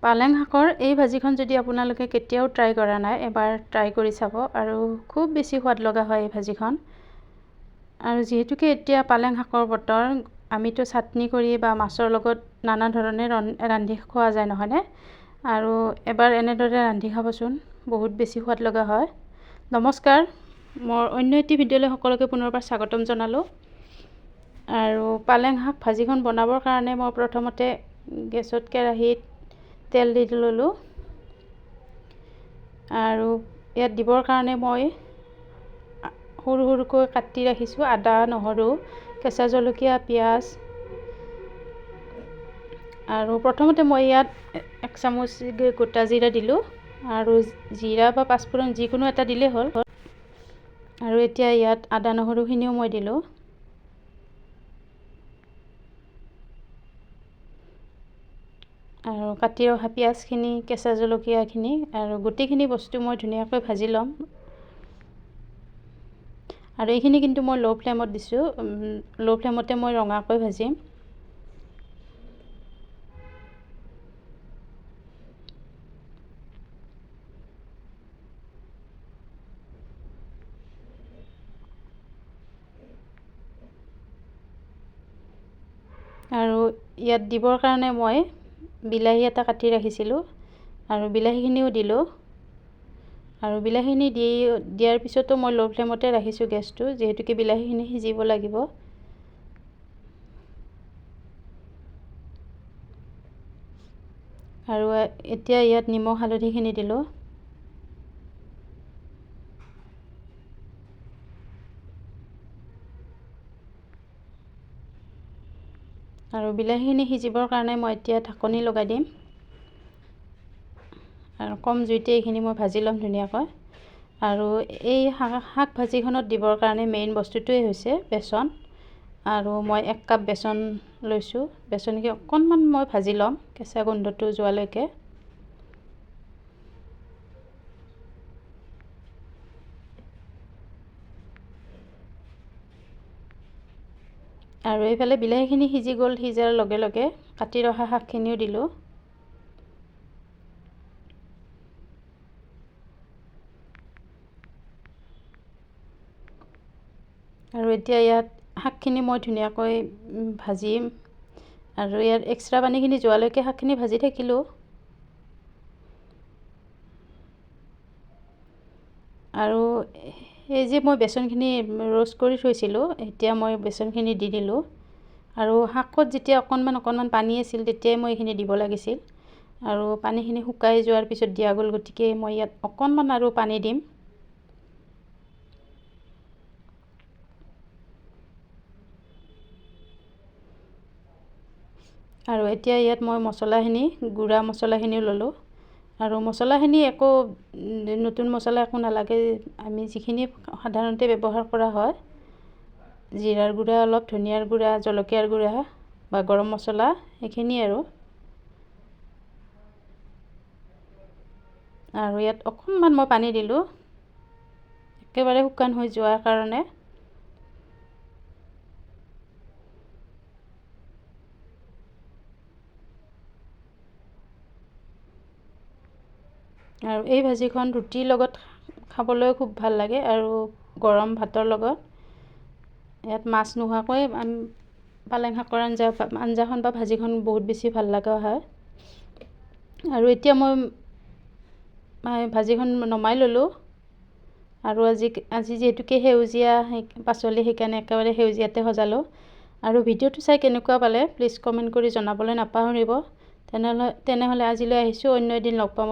পালেং শাকৰ এই ভাজিখন যদি আপোনালোকে কেতিয়াও ট্ৰাই কৰা নাই, এবাৰ ট্ৰাই কৰি চাব আৰু খুব বেছি সোৱাদ লগা হয় এই ভাজিখন। আৰু যিহেতুকে এতিয়া পালেং শাকৰ বতৰ, আমিতো চাটনি কৰি বা মাছৰ লগত নানা ধৰণে ৰান্ধি খোৱা যায় নহয়নে? আৰু এবাৰ এনেদৰে ৰান্ধি খাবচোন, বহুত বেছি সোৱাদ লগা হয়। নমস্কাৰ, মোৰ অন্য এটি ভিডিঅ'লৈ সকলোকে পুনৰবাৰ স্বাগতম জনালোঁ। আৰু পালেং শাক ভাজিখন বনাবৰ কাৰণে মই প্ৰথমতে গেছত কেৰাহীত তেল দি ল'লোঁ আৰু ইয়াত দিবৰ কাৰণে মই সৰু সৰুকৈ কাটি ৰাখিছোঁ আদা, নহৰু, কেঁচা জলকীয়া, পিঁয়াজ। আৰু প্ৰথমতে মই ইয়াত 1 চামুচ গোটা জিৰা দিলোঁ আৰু জিৰা বা পাঁচফোৰণ যিকোনো এটা দিলেই হ'ল। আৰু এতিয়া ইয়াত আদা নহৰুখিনিও মই দিলোঁ। আৰু কাটি ৰখা পিঁয়াজখিনি, কেঁচা জলকীয়াখিনি আৰু গোটেইখিনি বস্তু মই ধুনীয়াকৈ ভাজি ল'ম। আৰু এইখিনি কিন্তু মই ল' ফ্লেমত দিছোঁ, ল' ফ্লেমতে মই ৰঙাকৈ ভাজিম। আৰু ইয়াত দিবৰ কাৰণে মই বিলাহী এটা কাটি ৰাখিছিলোঁ আৰু বিলাহীখিনিও দিলোঁ। আৰু বিলাহীখিনি দিয়াৰ পিছতো মই ল' ফ্লেমতে ৰাখিছোঁ গেছটো, যিহেতুকে বিলাহীখিনি সিজিব লাগিব। আৰু এতিয়া ইয়াত নিমখ হালধিখিনি দিলোঁ। আৰু বিলাহীখিনি সিজিবৰ কাৰণে মই এতিয়া ঢাকনি লগাই দিম আৰু কম জুইতে এইখিনি মই ভাজি ল'ম ধুনীয়াকৈ। আৰু এই শাক ভাজিখনত দিবৰ কাৰণে মেইন বস্তুটোৱেই হৈছে বেচন। আৰু মই 1 কাপ বেচন লৈছোঁ। বেচনখিনি অকণমান মই ভাজি ল'ম কেঁচা গোন্ধটো যোৱালৈকে। আৰু এইফালে বিলাহীখিনি সিজি গ'ল, সিজাৰ লগে লগে কাটি ৰখা শাকখিনিও দিলোঁ। আৰু এতিয়া ইয়াত শাকখিনি মই ধুনীয়াকৈ ভাজিম আৰু ইয়াত এক্সট্ৰা পানীখিনি যোৱালৈকে শাকখিনি ভাজি থাকিলোঁ। আৰু এই যে মই বেচনখিনি ৰোষ্ট কৰি থৈছিলোঁ, এতিয়া মই বেচনখিনি দি দিলোঁ। আৰু শাকত যেতিয়া অকণমান পানী আছিল, তেতিয়াই মই এইখিনি দিব লাগিছিল। আৰু পানীখিনি শুকাই যোৱাৰ পিছত দিয়া গ'ল, গতিকে মই ইয়াত অকণমান আৰু পানী দিম। আৰু এতিয়া ইয়াত মই মছলাখিনি, গুড়া মছলাখিনিও ল'লোঁ। আৰু মছলাখিনি একো নতুন মছলা একো নালাগে, আমি যিখিনি সাধাৰণতে ব্যৱহাৰ কৰা হয়, জিৰাৰ গুড়া অলপ, ধনিয়াৰ গুড়া, জলকীয়াৰ গুড়া বা গৰম মছলা, সেইখিনি আৰু ইয়াত অকণমান মই পানী দিলোঁ, একেবাৰে শুকান হৈ যোৱাৰ কাৰণে। আৰু এই ভাজিখন ৰুটিৰ লগত খাবলৈ খুব ভাল লাগে আৰু গৰম ভাতৰ লগত। ইয়াত মাছ নোহোৱাকৈ পালেং শাকৰ আঞ্জাখন বা ভাজিখন বহুত বেছি ভাল লগা হয়। আৰু এতিয়া মই ভাজিখন নমাই ল'লোঁ। আৰু আজি যিহেতুকে সেউজীয়া পাচলি, সেইকাৰণে একেবাৰে সেউজীয়াতে সজালোঁ। আৰু ভিডিঅ'টো চাই কেনেকুৱা পালে প্লিজ কমেণ্ট কৰি জনাবলৈ নাপাহৰিব। তেনেহ'লে আজিলৈ আহিছোঁ, অন্য এদিন লগ পাম।